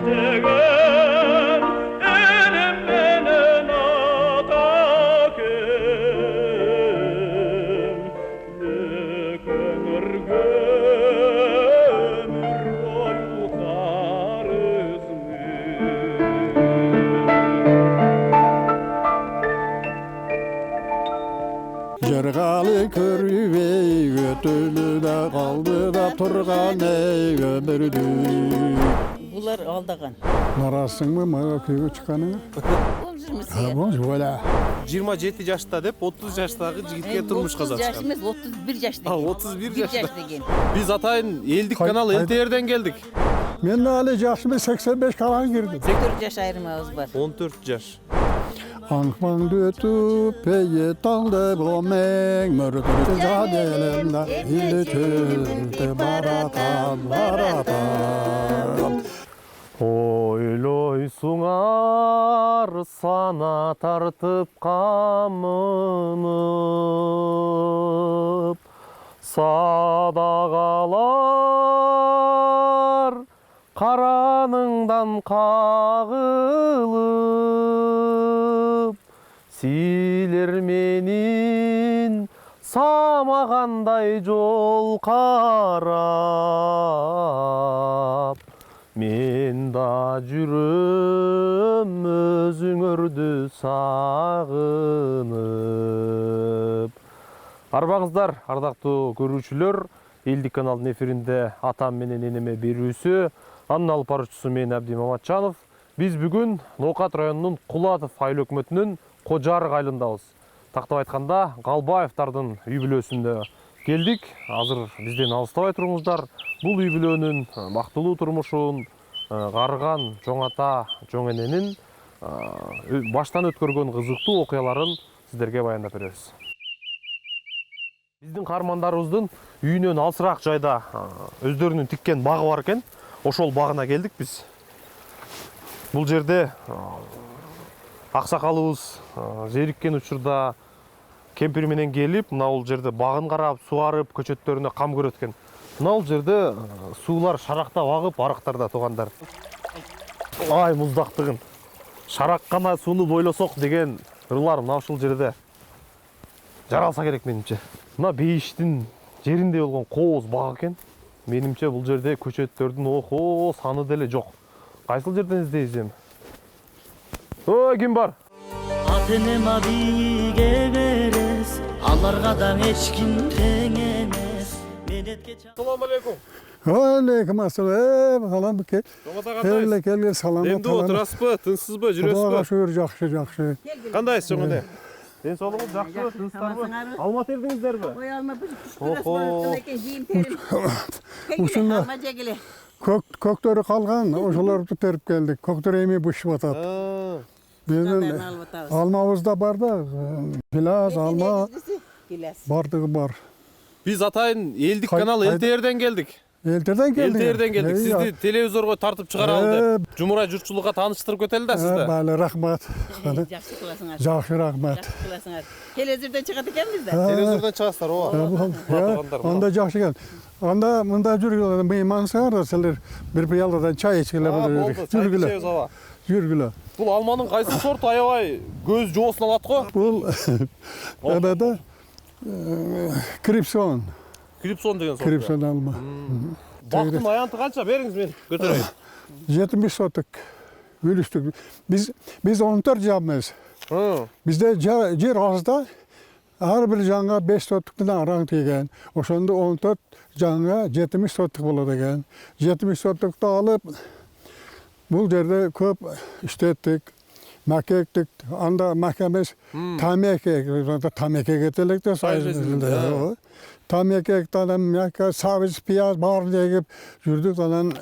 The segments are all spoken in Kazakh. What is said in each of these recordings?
Jargalı körüvey götülü de kaldı da turgan ey ömürdü. Bunlar aldagan. Narasın mı mı köyü çıkanı? Bu böyle. 27 yaşta dep 30 yaştagı jigitke turmuşka 30 yaş emas, 31 yaş degan. 31 yaş. degan. Biz atayın Eldik kanal LTR'den geldik. Men hali yaşımı 85 kalan girdim. 4 yaş ayrımımız var. 14 yaş. Ankman ötüp peye taldı bu men mürgür zadelemle ili tülte baratan baratan. Oyloy suңар sana tartıp kamınıp sadagalar karanыңdan kağılıp siler menin samagандай жол карап мен да жүрөм өзүңөрдү сагынып. Арбаңыздар, ардактуу көрүүчүлөр, Элдик каналдын эфиринде атам менен энеме берүүсү, анын алып баруучусу мен Абди Маматжанов. Биз бүгүн Ноокат районунун Кулатов айыл өкмөтүнүн Кожарык айылындабыз. Тактап айтканда, Галбаевдардын үй бүлөсүндө келдик. Азыр бизден алыстабай туруңуздар. Бул үй бүлөнүн бактылуу турмушун, карыган чоң ата, чоң эненин баштан өткөргөн кызыктуу окуяларын сиздерге баяндап беребиз. Биздин каармандарыбыздын үйүнөн алысыраак жайда өздөрүнүн тиккен багы бар экен. Ошол багына келдик биз. Бул жерде аксакалыбыз зериккен учурда кемпир менен келип, мына бул жерде багын карап, суарып, көчөттөрүнө кам көрөт экен. Мына бул жерде суулар шарактап агып, арыктарда туугандар. Ай муздактыгын. Шарак гана сууну бойлосок деген ырлар мына ушул жерде жаралса керек менимче. Мына бейиштин жеринде болгон кооз баг экен. Менимче бул жерде көчөттөрдүн охо саны деле жок. Кайсыл жерден издейбиз эми? Ой, ким бар? Атенем абиге берес, аларга да эч ким тең эмес. Assalamu alaikum. Алейкум ассалам. Салам бке. Келге салам. Эмне отурасызбы? Тынчсызбы? Жүрөсүзбү? Кудайга шүгүр, жакшы. Кандайсыз чоң эне? Ден соолугуңуз жакшыбы? Тынчсыздарбы? Алма тердиңиздерби? Ой алма bir Охо. жийим терим. Ушунда Алма жегиле. көктөрү калган, ошолорду терип келдик. Көктөр эми бушуп атат. Биздин алмабызда бар да, пилаз, алма бардыгы бар. Биз атайын Элдик канал ЛТРден келдик. Элтерден келдик. Сизди телевизорго тартып чыгаралды. Жумурай журтчулукка тааныштырып кетели да сизди. Баалы, рахмат. Жакшы кыласыңар. Жакшы рахмат. Жакшы кыласыңар. Телевизордон чыгат экенбиз да. Телевизордон чыгасыздар, ооба. Анда жакшы экен. Анда мында жүргүлө, меймансыңар да силер бир пияладан чай ичкиле. Жүргүлө. Жүргүлө. Бул алманын кайсы сорту аябай көз жоосун алат го? Бул эбеде крипсон. Крипсон деген сорт. Крипсон алма. Бактын аянты канча? Бериңиз мен көтөрөйүн. 70 соток үлүстүк. Биз 14 жамыз. Бизде жер азда. Ар бир жанга 5 соттуктан араң тийген. Ошондо 14 жанга 70 соттук болот экен. 70 соттукту алып бул жерде көп иштеттик. Макектик, анда макемес тамеке кетелек да сайжында. Тамеке танам мака сабыз пияз бар дегип жүрдүк, анан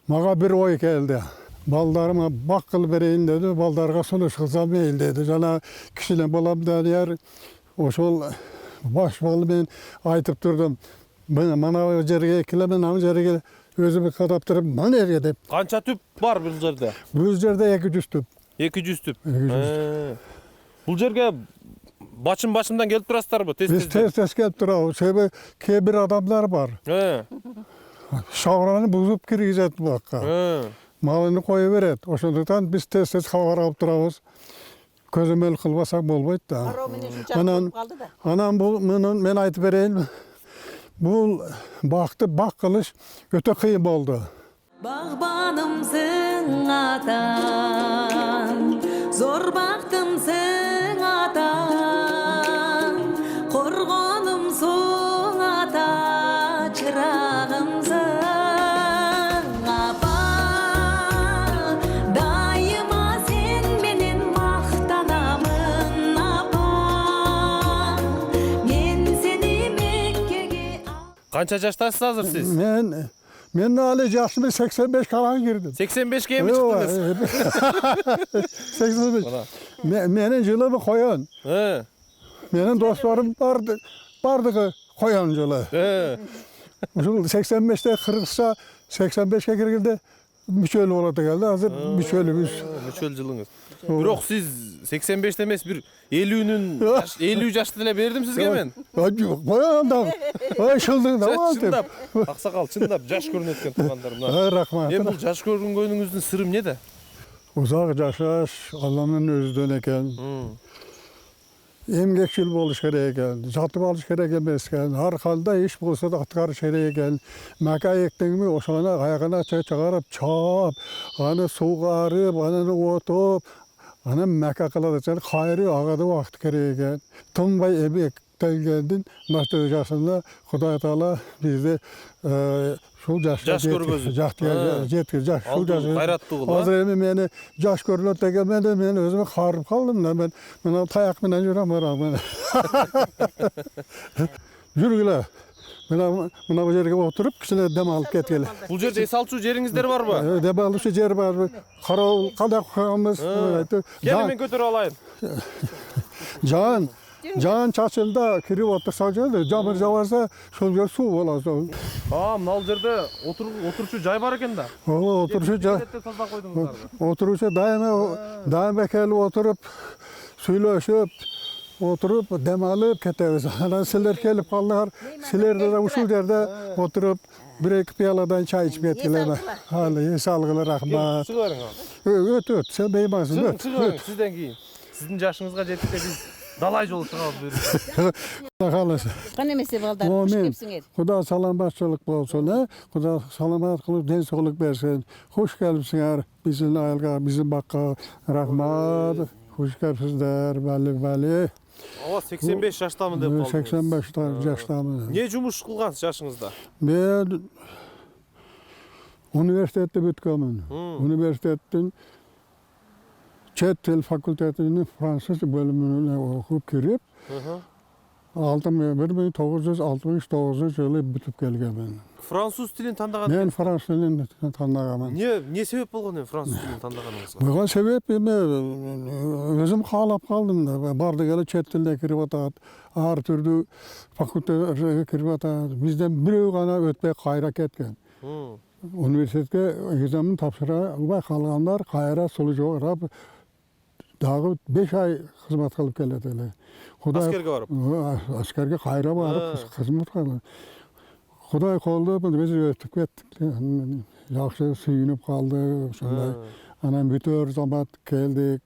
мага бир ой келди. Балдарыма бак кылып берейин деди, балдарга сунуш кылсам эйл деди. Жана кичине балам даяр ошол баш балым мен айтып турдум. Мана жерге келемен, ана жерге өзүмө кадап туруп, мына жерге деп. Канча түп бар бул жерде? Бул жерде 200 түп. 200 түп. Бул жерге башым-башымдан келип турасыздарбы? Биз тез келип турабыз. Себеби кээ бир адамдар бар. Шабыраны бузуп киргизет бакка. malını koyuveredi. Oşondan biz tez habar alıp durabız. Közümel kılbasak bolbaydı da. Arao menen şu çap Anan, bolup kaldı da. anam bu men aytıp bereyim. Bu bak kılış öte kıyım oldu. Bağbanımsın atan, zor baktımsın atan, korgonumsun ata, çırağımsın apa. Daima sen benim maqtanamın apa, men seni Mekke'ge Kança жаштасыз азыр siz? Men hali yaşımı 85 kalan girdim. 85'ge mi çıktınız? 85. Menin jılımı koyan. He. Menin dostlarım bardı koyan jılı. He. 85'te kırılsa 85'e girgildi. Müçölü oladı geldi. Hazır müçölümüz. Müçöl жылыңыз. Бирок siz 85'te emes bir 50 жашты деле бердим sizge men. Koyan da. Ay şıldın da. Чындап, аксакал чындап жаш көрүнөт экен туугандарым. Rahmat. Мен бул жаш көрүнгөнүңүздүн сыры эмнеде? Uzak yaşaş Allah'ın özüden eken. Emgekçil boluş gerek eken. Jatıp alış gerek emesken. Har halda iş bolsa da atkar gerek eken. Maka ektiğimi oşana ayağına çıkarıp çap. Ana soğarıp, ana otup. Ana maka kıladıcan hayrı ağadı vakti gerek eken. Tımbay emekten geldin. Nasıl yaşasında Huday Teala bizde şul Жаш көргөзүп. Jetkir. Алдын кайраттуу кылып. Hazır emin meni jaş görülöt degen men özüme karıp kaldım da men tayak menen jürem var. Jürgüle. Mına bu yerge oturup kişiler dem alıp ketgeli. Бул жерде эс алчу жериңиздер барбы? Dem alıp yer var. Karavul kaldak koyamız. Келin мен көтөрүп алайын. Can çaçılda kirip otup salcadı. Camır javarsa şol yer su bolası. Мына ал жерде отурчу жай бар экен да. Oturuşu Таза койдуңуздар. Oturuşu daima kelip oturup söyleşip oturup dem alıp ketemiz. Ana siler kelip kaldılar. Siler de uşul yerde oturup bir iki piyaladan çay içip yetkiler. Hali sağlıklı rahmat. Чыгарың. Öt sen beymansın. Чыгарың сизден кийин. Сиздин жашыңызга жетипте биз далай жол чыгабыз буюрса. Kalısın. Kan emese balдар, hoş Amin. kepsiңер. Kuda salamatçılık olsun. Kuda salamat kılıp den sağlık versin. Hoş gelipsinger bizim ayılga, bizim bakka. Rahmat. Hoş gelipsizler. Bali. Ооба 85 жаштамын деп калдыңыз. 85 yaştamın. Эмне жумуш кылгансыз жашыңызда? Ben üniversitede bütkemin. Üniversitetin Çet Dil Fakültetinin Fransız bölümüne okuyup girip aldım 1969 yılı bitip gelgemin. Француз тилин тандаган. Ben Fransız dilini tanıgamam. Не себеп болгон эми француз тилин тандаганыңызга? Buga sebep özüm kalap kaldım da bardı gele çet tilde kirip atat. Her türlü fakülteye kirip atat. Bizden bir gana ötpey kayra ketken. Üniversiteye examen tapşıra ve kalganlar kayra solucu arap dağı 5 ay hizmet kılıp gelediler. Askerge barıp. Askerge kayra barıp hizmet kılıp. Huday koldu biz ötüp kettik. Yaxşı suyunup kaldı. Şunday. Anam bütün zaman geldik.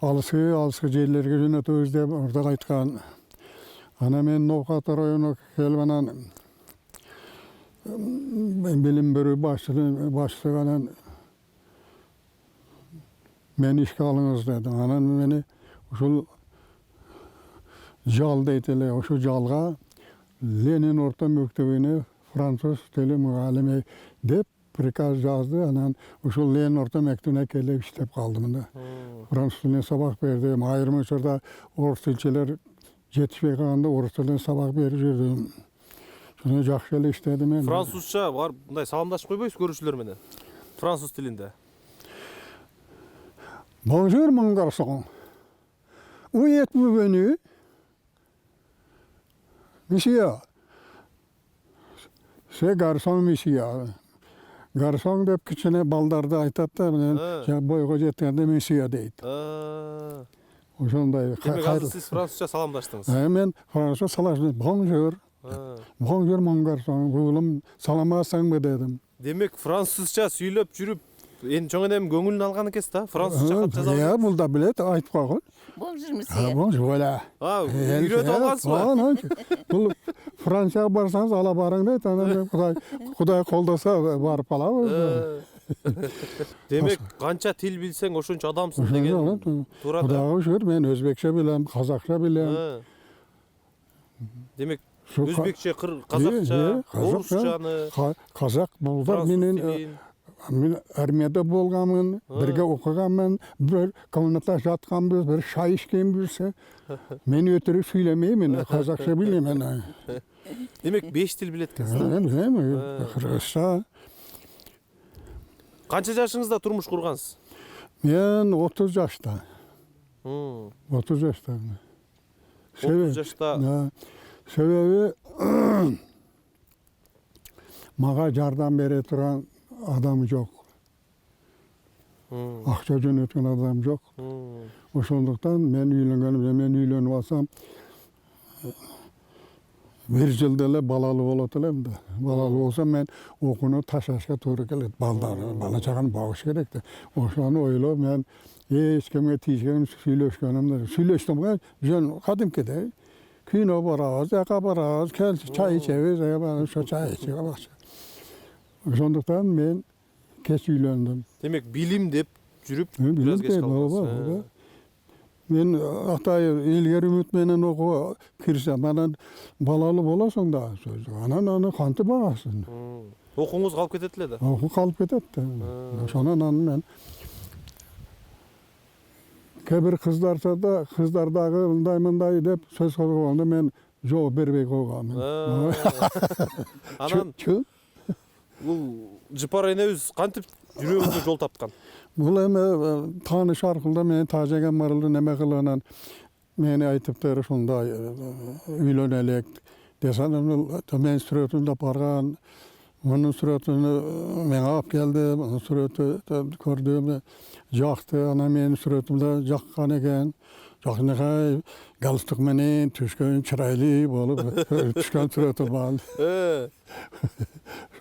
Alışkı yerlerge jönötü özde orada kaytkan. Ana men Novxat rayonu kelbanan bilim bölümü başlığının meni işe alınız dedi. Anan meni uşul jal deytiler. Uşul jalga Lenin Orta Mektebi'ne Fransız dili muallimi dep prikaz yazdı. Anan uşul Lenin Orta Mektebi'ne kelip işlep kaldım da. Fransız diline sabah verdim. Ayırma uçurda orus tilçiler yetişmey kalganda orus diline sabah verip жүрдüm. Şunu жақсы эле иштедим мен. Французча бар, мындай саламдашып койбойсуз көрүүчүлөр менен. Француз тилинде. Bonjour mon garçon. Où êtes-vous venu? Monsieur. C'est garçon monsieur. Garçon dep kichine baldarda aytat da men boyga jetkende monsieur deyt. Ошондой. Демек азыр сиз французча саламдаштыңыз. Men Fransızca salaştım. Bonjour. Bonjour mon garçon. Oğlum salamazsan mı dedim. Демек французча сүйлөп жүрүп эми чоң энем көңүлүн алган экенсиз да? Французча кат жаза Ya аласыз? bul da bilet айтып койгон. Болжурмуз Ha bu böyle. Үйрөтүп алгансызбы? Бул Францияга барсаңыз ала барың дейт. Анан Кудай колдоса барып алабыз. Демек канча тил билсең ошончо адамсың деген туура да. Кудайга шүгүр мен өзбекче билем, казакча билем. Демек Şu өзбекче, казакча, орусчаны, Казак булдар француз менен тилин. мен армияда болганмын, бирге окуганмын, бир комнатада жатканбыз, бир шай ичкенбиз. Мен өтірік сүйлемеймін, қазақша билемін. Демек 5 тил билет экенсиз. Мен билем, кыргызча. Канча жашыңызда турмуш кургансыз? Мен 30 жашта. 30 жашта. 30 жашта. Себеби мага жардам бере турган адам жок. Акча жөнөткөн адам жок. Ошондуктан мен үйлөнүп алсам бир жылда эле балалуу болот элем да. Балалуу болсом мен окууну ташташка туура келет. Бала чаганы багыш керек да. Ошону ойлоп мен эч кимге тийишкен сүйлөшкөнүм. Сүйлөштүм жөн кадимкидей. Kino barabız, yaka barabız, kel çay içeriz, ben şu çay içiyorum. Ошондуктан мен кеч үйлөндүм. Демек билим деп жүрүп бираз кеч калдыңыз. Мен Актай илгери үмүт менен окууга кирсем, анан балалуу болосуң да, анан аны кантип багасың? Окууңуз калып кетет эле да. Окуу калып кетет да. Ошонан мен кебир кыздардагы мындай деп сөз кылганда мен жооп бербей койгонмун. Анан бул Жыпар энебиз кантип жүрөгүнгө жол таптан? Бул эми тааныш аркылуу мен тажеге марылды неме кылганан мени айтыптыр ушундай үйлөнө элек десем мен сүрөтүндө барган. Onun suratını ben alıp geldim, onun suratı gördüğümde jaktı, ana benim suratımda jakkan eken. Jakkan eken, galstuk menen, tüşkön çıraylı bolup, tüşkön suratı bağlı.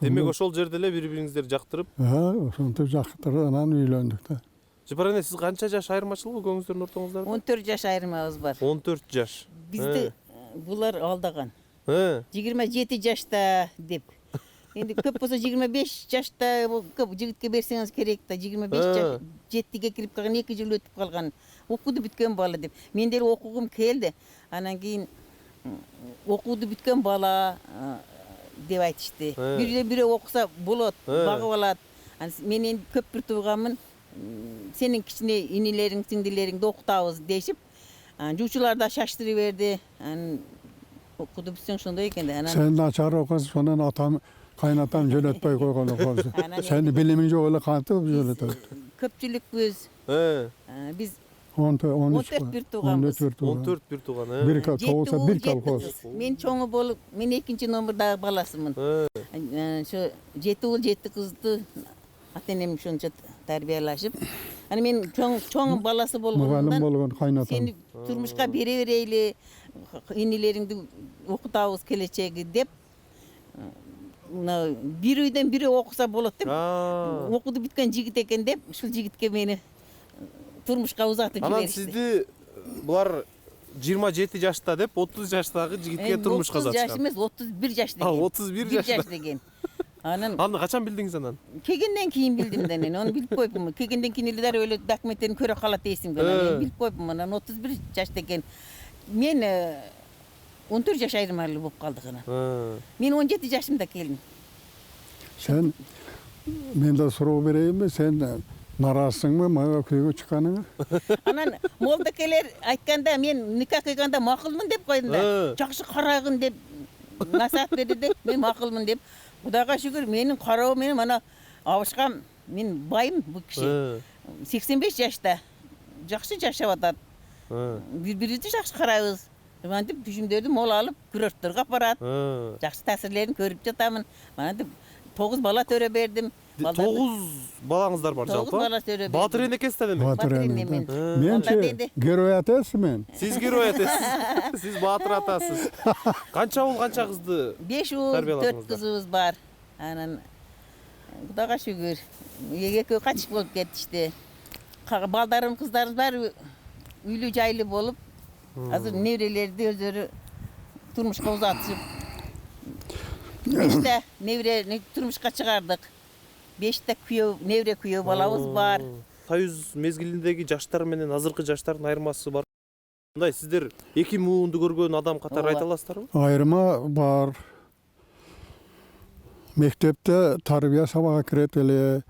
Demek ошол жерде эле бири-бириңиздерди жактырып? Ha, ошонтип жактырып анан үйлөндүк да. Жыпар эне, сиз канча жаш айырмачылыгы көңүңүздөрдүн ортоңузда? 14 жаш айырмабыз бар. 14 жаш. Бизди булар алдаган. 27 жашта деп. Endi köp bolsa 25 жашта köp жигитке берсеңиз керек да, 25 жаш 7-ге кирип калган, 2 жыл өтүп калган. Окууду бүткөн бала деп. Мен деле окугум келди. Анан кийин окууду бүткөн бала деп айтышты. Бирөө окуса болот, багып алат. Мен энди көп бир тууганмын. Сенин кичине инилериң, сиңдилериңди окутабыз дешип, жуучулар да шаштырып берди. Окууду бүтсөң ошондой экен да. Sen начар окусаң, сонан атам кайнатам жөнөтпөй койгон окуусу. Сени билимиң жок эле кантип жөнөтөт? Көпчүлүкпүз. Биз 14 бир тууганбыз. 14 бир тууган. Bir колхоз, bir колхоз. Мен чоңу болуп, мен 2-нчи номердагы баласымын. Ошо 7 уул 7 кызды ата-энем ошончо тарбиялашып, аны мен чоң баласы болгондон Мугалим болгон кайнатам. Сени турмушка бере берейли, инилериңди окутабыз келечеги деп бир үйдөн бири окуса болот деп окуду бүткөн жигит экен деп ушул жигитке мени турмушка узатып жиберишти. Анан сизди булар 27 жашта деп 30 жаштагы жигитке турмушка узатышкан. 30 жаш эмес, 31 жаш деген. 31 жаш деген. Анан аны качан билдиңиз анан? Келгенден кийин билдим да мен, аны билип койпумун. Келгенден кийин эле өлө документтерин көрө калат эсимде. Мен билип койпумун. Анан 31 жашта экен. Мен 14 жаш айырмалуу болуп калдык анан. Мен 17 жашымда келдим. Sen мен да суроо берейинби? Sen наразысыңбы мага күйгө чыкканыңа? Анан молдокелер айтканда мен никах кыйганда макулмун деп койдум да. Жакшы карагын деп насаат берди де, мен макулмун деп. Кудайга шүгүр, менин кароо менен мана абышкам, мен байым бул киши. 85 жашта. Жакшы жашап атат. Бири-бирибизди жакшы карайбыз. Мантип түшүмдөрдү мол алып, курортторго апарат. Жакшы таасирлерин көрүп жатамын. Мантип 9 бала төрө бердим. 9 балаңыздар бар жалпы. 9 бала төрө бердим. Батыр эне экенсиз да демек. Батыр эне. Менчи герой атасыз мен. Сиз герой атасыз. Сиз батыр атасыз. Канча уул, канча кызды? 5 уул, 4 кызыбыз бар. Анан Құдаға шүгір. Екеуі қачық болып кетті işte. Балдарым, қыздарым бәрі үйлі жайлы болып, азыр неврелерді өздері тұрмышқа ұзатып. 5 невре тұрмышқа шығардық. 5 күйеу, невре күйеу балауыз бар. Союз мезгилиндеги жаштар менен азыркы жаштардын айырмасы бар. Мындай сиздер эки муунду көргөн адам катары айта аласыздарбы? Айырма бар. Мектепте тарбия сабагы кирет эле.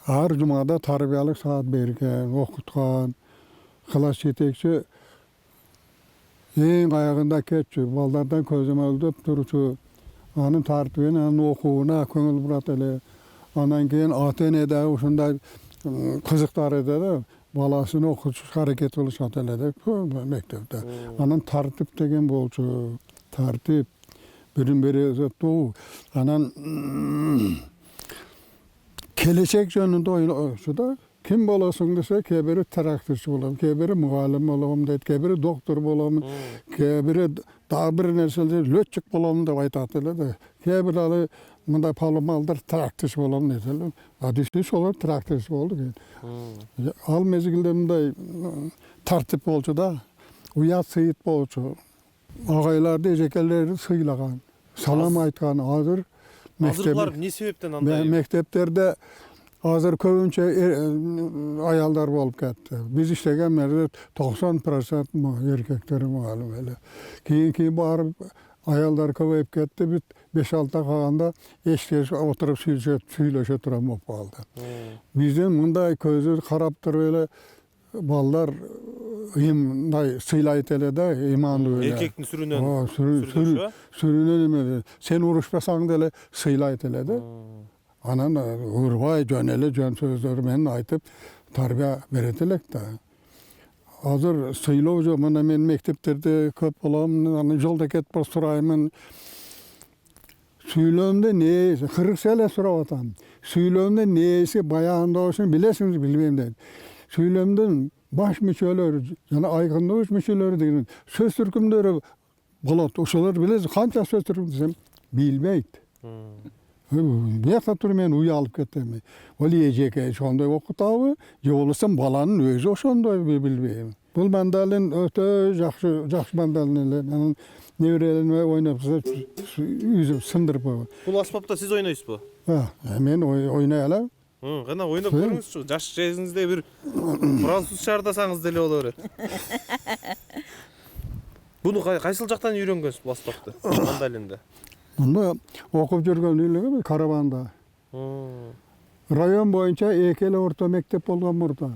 Ар жумада тарбиялык саат берген, окуткан. Класс жетекчи эң аягында кетчү, балдардан көзөмөлдөп турчу. Анын тартыбын, анын окууна көңүл бурат эле. Анан кийин ата-эне да ушундай кызыктар да баласын окутуш аракет кылышат эле да мектепте. Анан тартип деген болчу. Тартип бирин бири заттуу. Анан келечек жөнүндө ойлошчу да. Kim bolasın dese kebiri traktörçü bolam, kebiri muallim bolam deyt, kebiri doktor bolam, kebiri daha bir nerselerde lötçük bolam dep aytat ele de. Kebiri alı mınday palomaldır traktörçü bolam deyt ele. Adisi şolar traktörçü boldu ki. Al mezgilde mınday tartip bolçu da, uyat sıyıt bolçu. Ağaylar ejekelleri sıylagan, salam aytkan hazır. Azırklar ne sebepten anday? Mektepterde hazır köpünçe ayallar bolup ketdi. Biz işlegen merde 90% erkekleri muallim ele. Keyin barıp ayallar köpeyip ketdi. Bit 5-6 kalganda eşkeş oturup süйлөшө turan bolup kaldı. Bizden mınday közü karap turup ele ballar sıylayt ele de imanlı ele. Erkektin sürünen. Sürünen emedi. Sen uruşpasaң da ele sıylayt ele de. Anan urbay jönele jön sözleri men aytıp tarbiya beretilek da. Hazır sıylaucu mana men mektepterde köp bolam, anı jolda ketip surayman. Süylömde ne, 40 sene surap atam. Süylömde neyse bayağında olsun bilesiniz bilmem deydi. Süylömden baş müçeler, yani aykınlığı müçeleri deyin. Söz türkümleri bolat, oşalar bilesiz. Kança söz türküm desem bilmeydi. Biyakta tur men uy alıp kettim. Oli ejeke şonday okutabı, yolasam balanın özü oşonday bilbeyim. Bul mandalin öte jakşı mandalin ele. Nevrelenme oynap yüzüm sındırıp. Bul asbapta siz oynaysızbı? Men oynayalım. Gana oynap görüңүзчү. Жаш кезиңизде бир француз шаардасаңыз деле боло берет. Буну кайсыл жактан үйрөнгөнсүз бул асбапты? Мандалинде. Bunda okup жүргөн үйлүгү Карабанда. Rayon boyunca ekeli orta mektep bolgan burada.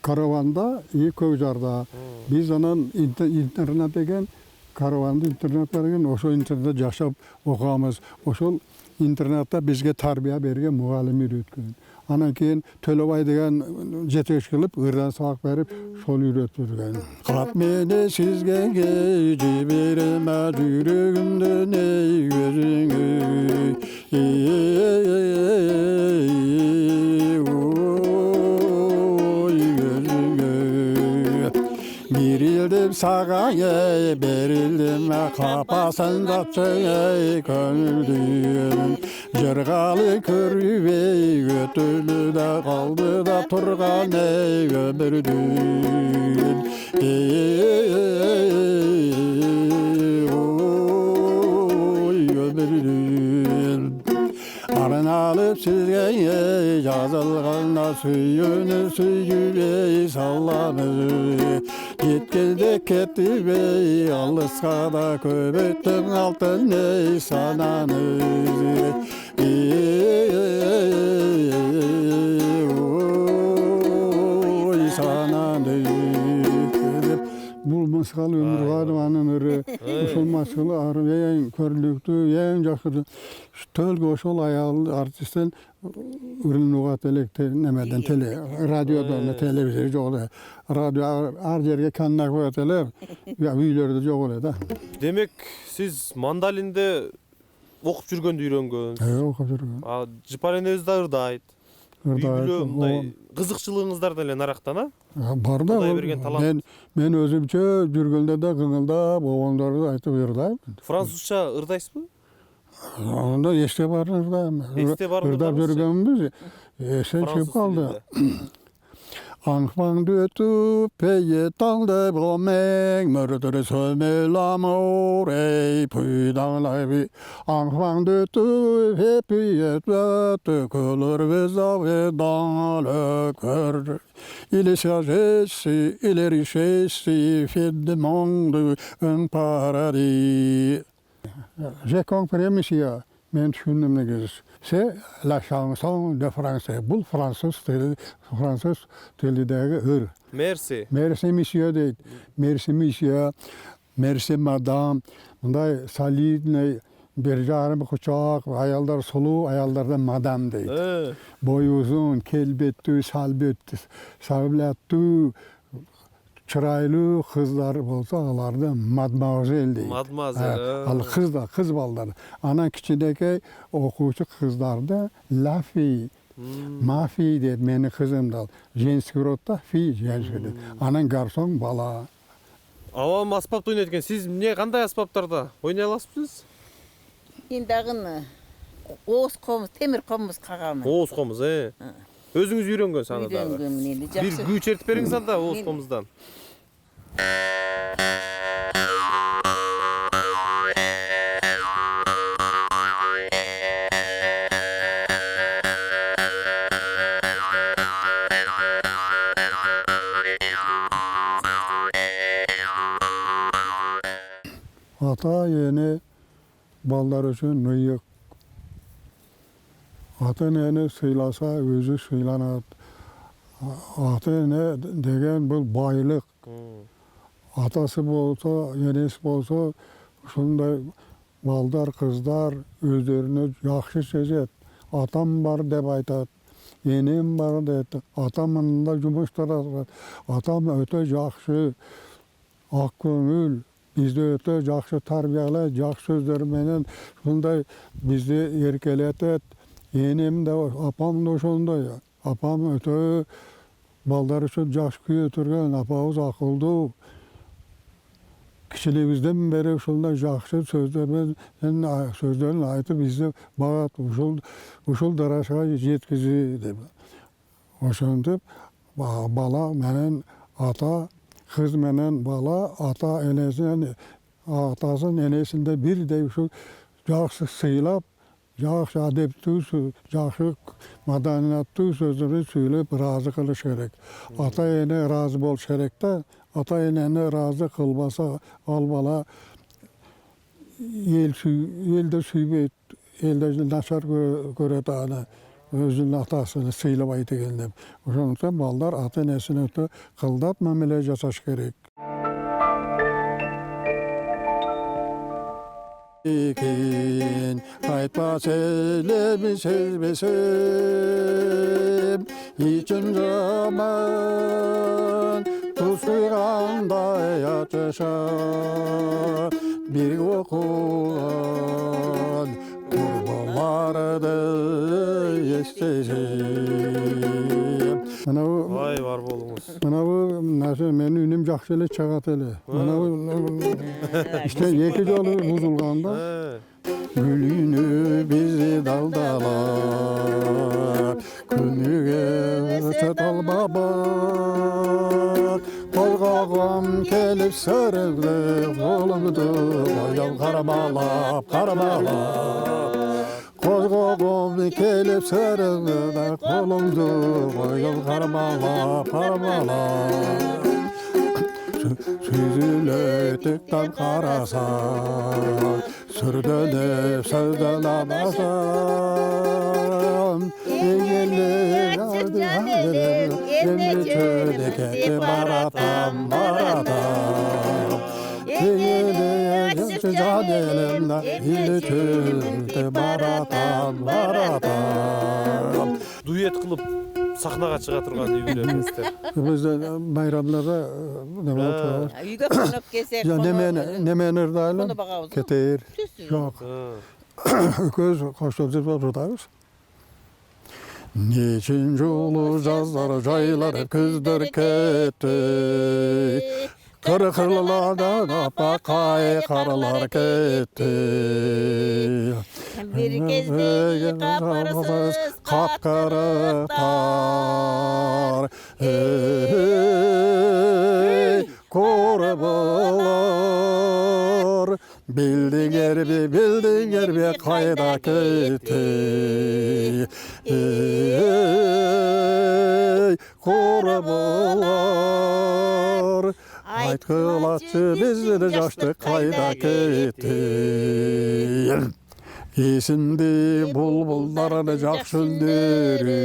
Karavanda, Köyjarda. Biz anan internet degen, Karavanda internet degen, oşo internette yaşap okamız. Oşol internette bizge tarbiya bergen muallim үйrөткөн. Anan keyin Tölöbay degen jeteş kılıp, ırdan sağık berip, şol үйrөtürgen. Kap meni sizge geci berime yüreğimde ne gözüngü. Birildim sağa berildim kapasın kapçaya gönüldüm. Jırgalı körübe götülü de kaldı da turgan ömürdüm. Ömürdüm. Arın alıp sizge yazılğanda süyüne sallamır. Yetkilde ketti bey, alısqa da köbüttüm altın ey sananır. Oy sananır. Bu maskalı ömür gadvanın ırı, uşul maskalı arı en körlüktü, en jakşı. Tölge oşol ayalı artistten ürün ugat elekte nemeden tele, radyoda, televizyon joğu. Radyo ar yerge kannak koyat ele, ya üylerde joğu ele da. Demek siz mandalinde okup жүргөндү үйрөнгөнсүz. Okup жүргөн. Жыпаренебиз да ырдайт. Үйлөө мындай кызыкчылыгыңыздар деле нарактан, а? Бар да. Men özümçe жүргөндө да кыңылдап, оңдорду айтып ырдайм. Французча ырдайсызбы? Onda este barız da. Este barız da Irdap barız. yürügenimiz esen çıkıp kaldı. Enfant de tout pays tant de bromènes, meurtre de semer l'amour et puis dans la vie. Enfant de tout et puis étoile que leur visage dans le cœur. Il est sagesse, il est richesse, il fait du monde un paradis. J'ai compris, monsieur. Men düşündüm ne güzel. C'est la chanson de français. Bu Fransız dilindeki hır. Merci. Merci monsieur değil. Merci monsieur. Merci madame. Bunday salidne bir jarım kucak, ayallar sulu, ayallarda madam değil. Boy uzun, kelbetli, salbetli, sablatlı, çıraylı kızlar olsa ağlarda mademoiselle değil. Mademoiselle. Kız balları. Ana küçüdeki okuyucu kızlarda la fille, ma fille deyip meni kızım da. Jenski rodda fille, jenski. Anan garson bala. Авам аспапты ойнайт экен. Сиз эмне кандай аспаптарда ойнай аласызбыз? Endi dagın oğuz komuz, temir komuz kağamın. Оғуз комуз, Өзүңүз үйрөнгөн саны дагы. Үйренгенмін енді Бир жақсы. күү чертип бериңиз анда оғуз Мен- комуздан. Ata yeni ballar için mıyık. Ata neni sıylasa özü sıylanat. Ata ne degen bu baylık. Atası bolsa, yenesi bolsa, şunday baldar kızlar özlerini yaxşı sezet. Atam var dep aytat. Yenim var deyet. Atamın da jumuşlar. Atam öte yaxşı. Ak köngül. Bizde öte yaxşı tarbiyeli, yaxşı sözler menen şunday bizde erkeletet. Yenim de apam da şunday. Apam öte baldar üçün yaxşı götürgen, apamız akıldı. Kişiliğimizden beri şunday yaxşı sözlerini aytıp bizde bağat uşul daraşağa yetkizi deyip. Oşundip bala menen ata kız menen bala ata enesinin atasının enesinde bir de şu yaxşı sıylap yaxşı adepli, yaxşı madaniyatlı sözleri söyleyip razı kılış gerek. Ata ene razı bol gerek de ata enene razı kılmasa al bala elde süybeyt, elde naşar göret ana. Özünün atasını sıylap aytı geldim. Onun için ballar ata enesini öte kıldat memele jasaş gerek. Ekin kaytmaz elimi sevmesem için zaman tuz kuyğanda yatışar bir okulan kurbanlarda istesem. Vay var bolуңуз. Mana bu narsa menin ünüm жақсылы чағат эле. Mana bu işte екі жолы buzulganda gülünü bizi daldalar күнүгө сатал бабар Kolgağım kelip sarıldı kolumdu ayal karamalap Kolgağım kelip sarıldı da kolumdu ayal karamalap Süzülötükten karasan Sürdönüp sözdelemezsem Eğilir adı halim Emri çöleke baratam Eğilir adı canelimle Emri çöleke baratam Дуэт кылып сахнага чыга турган үйгүлөрүңүздөр. Bizde bayramlarda ne var? Үйге қонып келсек, Ya nemen ırdaylı Kono bağabız. ketir. Tüsü. Yok. Göz koşturup oturdarız. Niçin yolu жаздар жайлар көздер кетті Қырқырлардан апақай қаралар кетті Bir kezde kaparsız kapkarıklar. Ey korubalar, bildinger bir kayda gitti. Ey korubalar, aytkılatçı bizleri jaştı kayda gitti. Esinde bulbulların jakşındırı,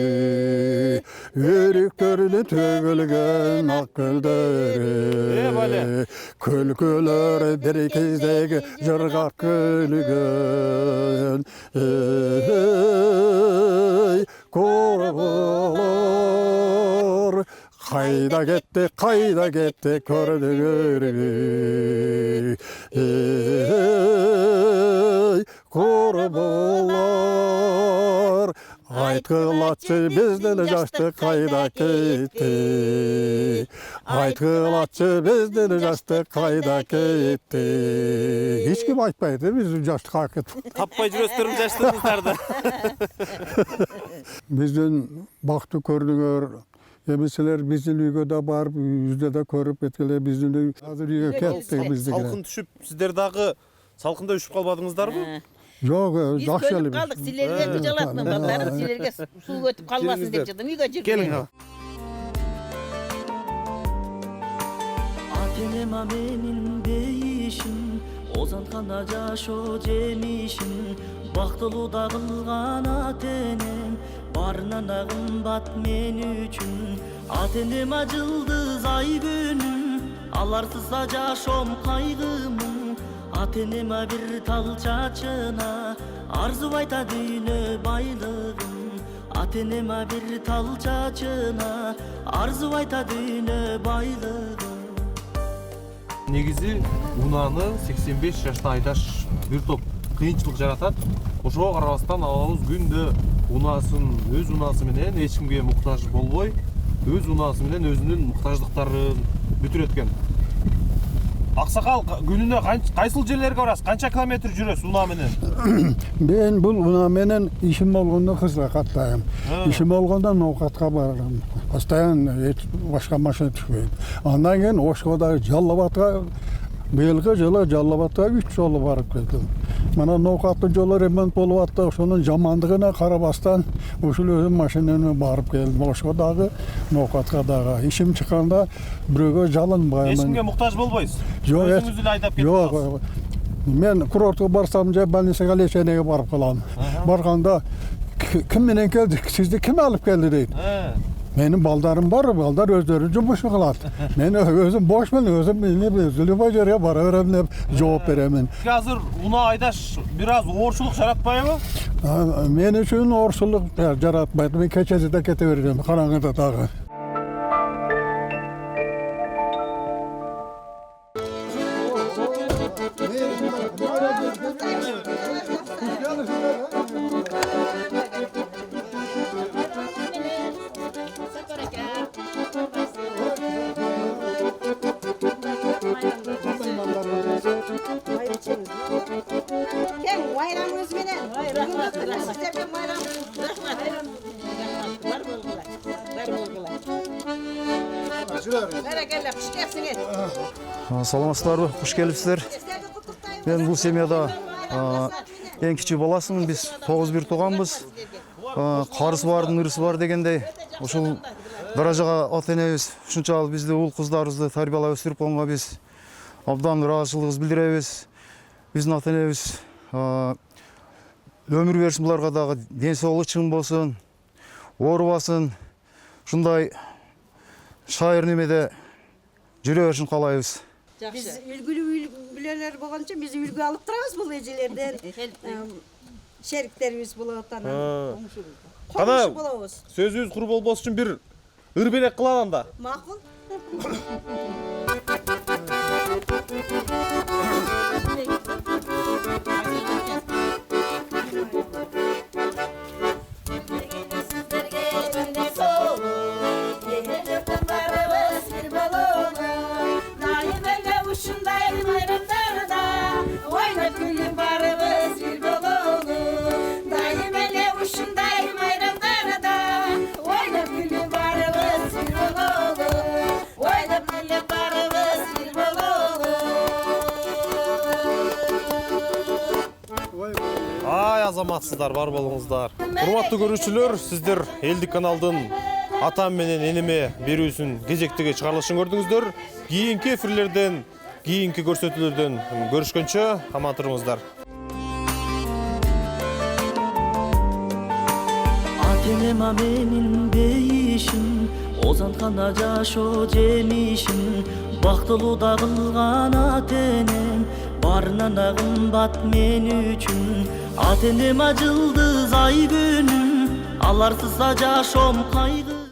örüklerini tөгülgen ak gülleri, külküler derkezdegi jırgak gülgen. Ey korubalar, kayda gitti kördügörü. Ey korubalar, aytkılatçı bizden jaştı kayda gitti. Aytkılatçı bizden jaştı kayda gitti. Hiç kim aytpaydı, biz jaştı kayda gitti. Tapmay жүрөстериң жаштырыңыздарда. Bizden baktı kördügör. Emisiler bizim uyga da barıp, yüzde de körüp etkiler. Bizim de hazır uyga kettik bizde. Salkın düşüp, sizler dagı salkında üşüp kalmadыңыздарбы? Yok, Biz жақсы kölüp эле. kaldık, silerge gıcalatmın ballarım, silerge su götüp kalmasın dep çıktım, uyga çıktım. Келиң ага. Атенема менин бейишим, озантканда жашоо жемишим, бактылуу да кылган атенем, барынан да кымбат мен үчүн. Атенема жылдыз ай күнүм, аларсызда жашоом кайгымын. Атенема бир тал чачына, арзу айта дүйнө байлыгын. Атенема бир тал чачына, арзу айта дүйнө байлыгын. Негизи унааны 85 жашта айдаш бир топ кыйынчылык жаратат. Ошого карабастан алабыз күндө унасын, өз унасы менен эч кимге муктаж болбой, өз унасы менен өзүнүн муктаждыктарын бүтүрөт экен. Аксакал, күнүнө кайсыл жерлерге барасыз? Канча километр жүрөсүз унаа менен? Ben bu unamenен işim olganda kızla kattayım. İşim olganda nokatga bararım. Постоянно başka maşina düşmeyim. Ondan keyin Oşko'da Жаллабатка, быйылгы жылы Жаллабатка 3 жолу барып келдим. Mana nokatlı жолу ремонт болуп атты, ошонун жамандыгына карабастан ушул өзүм машинаны барып келдим. Oşko'dагы нокатка дагы ишим чыкканда бирөөгө жалынбайм. Эч кимге муктаж болбойсуз? Жоқ, Өзүңүз эле айдап кетип Жоқ, каласыз. мен курортко барсам же больницага лечениеге барып калам. Барганда ким менен келдик, сизди ким алып келди дейт. Benim baldarım var, baldar özleri cumuşu kılar. Ben özüm boşman, özüm любой жерге bara verem dep жооп беремин. Азыр унаа айдаш бир аз оорчулук жаратпайбы? Men üçün orsuluk jaratmaydı. Ben keçesi de kete vereceğim, karаңгыда dagы. Gel, bayramınız menен. Sizlerge bayram. Rahmat. Var bolgular. Var bolgular. Berekelle, hoş geldiniz. Саламатсыздарбы, куш келипсиздер. Мен бул семьяда эң кичүү баласымын. Биз 9 бир тууганбыз. Карысы бардын ырысы бар дегендей. Ушул даражага ата-энебиз ушунчалык бизди уул кыздарыбызды тарбиялап өстүрүп койгонго биз абдан ыраазычылыгыбызды билдиребиз. Биздин ата-энебиз өмүр берсин, буларга дагы ден соолугу чың болсун, оорубасын. Ушундай шайыр немеде жүрө беришин каалайбыз. Biz ülgülü bileler boğanca biz ülgü alıp durarız bu ecelerden. Şeriklerimiz bulatan. Komşu bulawız. Сөзүбүз кур болбош үчүн бир ыр белек кылалы анда. Makul. азаматсыздар, бар болуңуздар. Урматтуу көрүүчүлөр, сиздер Элдик каналдын атам менен эниме берүүсүн кезектеги чыгарылышын көрдүңүздөр. Кийинки эфирлерден, кийинки көрсөтүүлөрдөн көрүшкөнчө аман туруңуздар. Атенема менин бейишим, озантканда жашоо жемишим, бактылуу да кылган атенем, барынан да кымбат мен үчүн. Атенема жылдыз ай күнүм, аларсыз да жашоом кайгы.